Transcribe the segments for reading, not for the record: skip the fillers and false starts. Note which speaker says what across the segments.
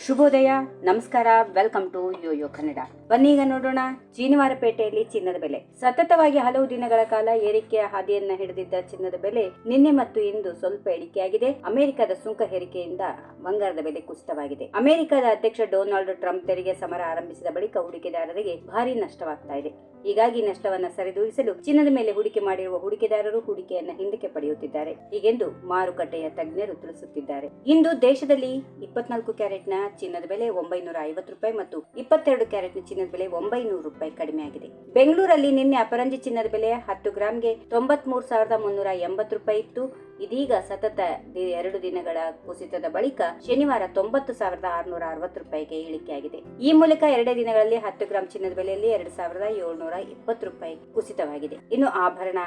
Speaker 1: ಶುಭೋದಯ, ನಮಸ್ಕಾರ, welcome to Yoyo Kannada. ಬನ್ನೀಗ ನೋಡೋಣ ಚೀನಿವಾರಪೇಟೆಯಲ್ಲಿ ಚಿನ್ನದ ಬೆಲೆ. ಸತತವಾಗಿ ಹಲವು ದಿನಗಳ ಕಾಲ ಏರಿಕೆಯ ಹಾದಿಯನ್ನ ಹಿಡಿದಿದ್ದ ಚಿನ್ನದ ಬೆಲೆ ನಿನ್ನೆ ಮತ್ತು ಇಂದು ಸ್ವಲ್ಪ ಇಳಿಕೆಯಾಗಿದೆ. ಅಮೆರಿಕದ ಸುಂಕ ಹೇರಿಕೆಯಿಂದ ಬಂಗಾರದ ಬೆಲೆ ಕುಸಿತವಾಗಿದೆ. ಅಮೆರಿಕದ ಅಧ್ಯಕ್ಷ ಡೊನಾಲ್ಡ್ ಟ್ರಂಪ್ ತೆರಿಗೆ ಸಮರ ಆರಂಭಿಸಿದ ಬಳಿಕ ಹೂಡಿಕೆದಾರರಿಗೆ ಭಾರಿ ನಷ್ಟವಾಗ್ತಾ ಇದೆ. ಹೀಗಾಗಿ ನಷ್ಟವನ್ನ ಸರಿದೂಗಿಸಲು ಚಿನ್ನದ ಮೇಲೆ ಹೂಡಿಕೆ ಮಾಡಿರುವ ಹೂಡಿಕೆದಾರರು ಹೂಡಿಕೆಯನ್ನ ಹಿಂದಕ್ಕೆ ಪಡೆಯುತ್ತಿದ್ದಾರೆ, ಹೀಗೆಂದು ಮಾರುಕಟ್ಟೆಯ ತಜ್ಞರು ತಿಳಿಸುತ್ತಿದ್ದಾರೆ. ಇಂದು ದೇಶದಲ್ಲಿ 24 ಕ್ಯಾರೆಟ್ನ ಚಿನ್ನದ ಬೆಲೆ 950 ರೂಪಾಯಿ ಮತ್ತು 22 ಕ್ಯಾರೆಟ್ನ ಚಿನ್ನದ ಬೆಲೆ 900 ರೂಪಾಯಿ ಕಡಿಮೆಯಾಗಿದೆ. ಬೆಂಗಳೂರಲ್ಲಿ ನಿನ್ನೆ ಅಪರಂಜಿ ಚಿನ್ನದ ಬೆಲೆ 10 ಗ್ರಾಂಗೆ 93,380 ರೂಪಾಯಿ ಇತ್ತು. ಇದೀಗ ಸತತ 2 ದಿನಗಳ ಕುಸಿತದ ಬಳಿಕ ಶನಿವಾರ 90,660 ರೂಪಾಯಿಗೆ ಇಳಿಕೆಯಾಗಿದೆ. ಈ ಮೂಲಕ 2 ದಿನಗಳಲ್ಲಿ 10 ಗ್ರಾಂ ಚಿನ್ನದ ಬೆಲೆಯಲ್ಲಿ 2,720 ರೂಪಾಯಿ ಕುಸಿತವಾಗಿದೆ. ಇನ್ನು ಆಭರಣ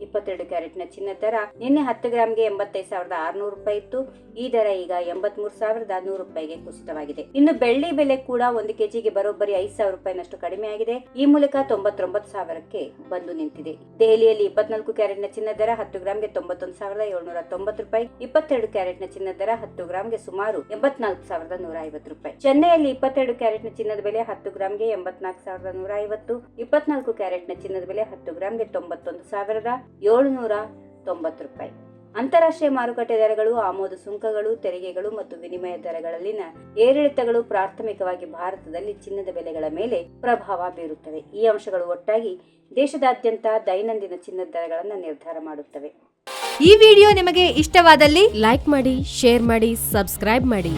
Speaker 1: 22 ಕ್ಯಾರೆಟ್ನ ಚಿನ್ನದ ದರ ನಿನ್ನೆ 10 ಗ್ರಾಂಗೆ 85,600 ರೂಪಾಯಿ ಇತ್ತು. ಈ ದರ ಈಗ 83,100 ರೂಪಾಯಿಗೆ ಕುಸಿತವಾಗಿದೆ. ಇನ್ನು ಬೆಳ್ಳಿ ಬೆಲೆ ಕೂಡ 1 ಕೆಜಿಗೆ ಬರೋಬ್ಬರಿ 5,000 ರೂಪಾಯಿನಷ್ಟು ಕಡಿಮೆಯಾಗಿದೆ. ಈ ಮೂಲಕ 99,000ಕ್ಕೆ ಬಂದು ನಿಂತಿದೆ. ದೆಹಲಿಯಲ್ಲಿ 24 ಕ್ಯಾರೆಟ್ನ ಚಿನ್ನದ ದರ 10 ಗ್ರಾಂಗೆ 91,790 ರೂಪಾಯಿ, 22 ಕ್ಯಾರೆಟ್ನ ಚಿನ್ನದ ದರ 10 ಗ್ರಾಂಗೆ ಸುಮಾರು 84,150 ರೂಪಾಯಿ. ಚೆನ್ನೈಯಲ್ಲಿ 22 ಕ್ಯಾರೆಟ್ನ ಚಿನ್ನದ ಬೆಲೆ 10 ಗ್ರಾಂಗೆ 84,150, 24 ಕ್ಯಾರೆಟ್ನ ಚಿನ್ನದ ಬೆಲೆ 10 ಗ್ರಾಂಗೆ 91,790 ರೂಪಾಯಿ. ಅಂತಾರಾಷ್ಟ್ರೀಯ ಮಾರುಕಟ್ಟೆ ದರಗಳು, ಆಮದು ಸುಂಕಗಳು, ತೆರಿಗೆಗಳು ಮತ್ತು ವಿನಿಮಯ ದರಗಳಲ್ಲಿನ ಏರಿಳಿತಗಳು ಪ್ರಾಥಮಿಕವಾಗಿ ಭಾರತದಲ್ಲಿ ಚಿನ್ನದ ಬೆಲೆಗಳ ಮೇಲೆ ಪ್ರಭಾವ ಬೀರುತ್ತವೆ. ಈ ಅಂಶಗಳು ಒಟ್ಟಾಗಿ ದೇಶದಾದ್ಯಂತ ದೈನಂದಿನ ಚಿನ್ನದ ದರಗಳನ್ನು ನಿರ್ಧಾರ ಮಾಡುತ್ತವೆ.
Speaker 2: ಈ ವಿಡಿಯೋ ನಿಮಗೆ ಇಷ್ಟವಾದಲ್ಲಿ ಲೈಕ್ ಮಾಡಿ, ಶೇರ್ ಮಾಡಿ, ಸಬ್ಸ್ಕ್ರೈಬ್ ಮಾಡಿ.